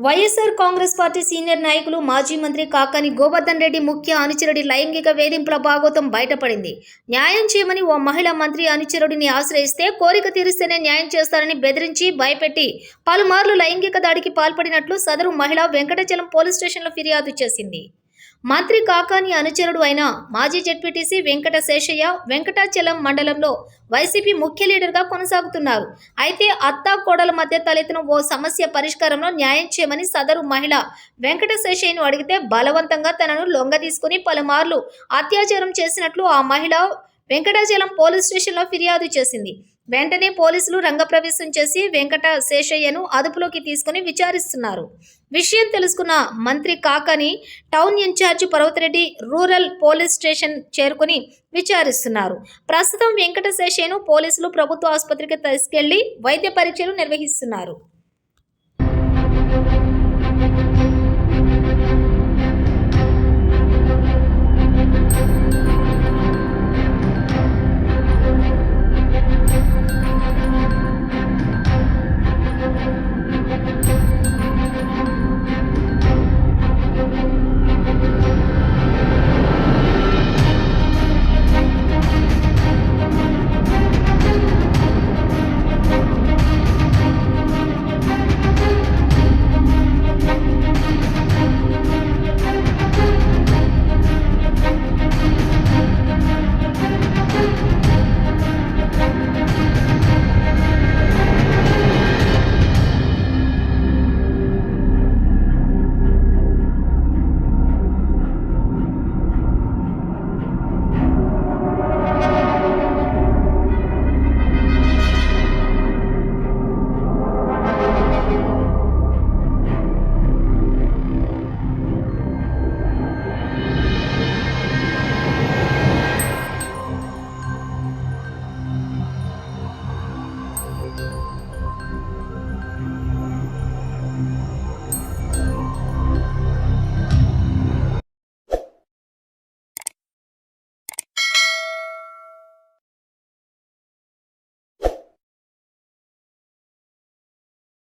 YSR Congress party senior నాయకులు మాజీ మంత్రి కాకాని గోవర్ధన్ రెడ్డి ముఖ్య అనుచరుడి లైంగిక వేధింపుల భాగోతం బయటపడింది. న్యాయం చేయమని ఓ మహిళా మంత్రి అనుచరుడిని ఆశ్రయిస్తే కోరిక తీరిస్తేనే న్యాయం చేస్తారని బెదిరించి భయపెట్టి పలుమార్లు లైంగిక దాడికి పాల్పడినట్లు సదరు మహిళ వెంకటాచలం పోలీస్ స్టేషన్లో ఫిర్యాదు చేసింది. మంత్రి కాకాని అనుచరుడు అయిన మాజీ జెడ్పీటీసీ వెంకట శేషయ్య వెంకటాచలం మండలంలో వైసీపీ ముఖ్య లీడర్గా కొనసాగుతున్నారు. అయితే అత్తా కోడల మధ్య తలెత్తిన ఓ సమస్య పరిష్కారంలో న్యాయం చేయమని సదరు మహిళ వెంకట శేషయ్యను అడిగితే బలవంతంగా తనను లొంగదీసుకుని పలుమార్లు అత్యాచారం చేసినట్లు ఆ మహిళ వెంకటాచలం పోలీస్ స్టేషన్లో ఫిర్యాదు చేసింది. వెంటనే పోలీసులు రంగప్రవేశం చేసి వెంకట శేషయ్యను అదుపులోకి తీసుకుని విచారిస్తున్నారు. విషయం తెలుసుకున్న మంత్రి Kakani town incharge Parvathareddy rural police station చేరుకుని విచారిస్తున్నారు. ప్రస్తుతం వెంకట శేషయ్యను పోలీసులు ప్రభుత్వ ఆసుపత్రికి తీసుకెళ్లి వైద్య పరీక్షలు నిర్వహిస్తున్నారు.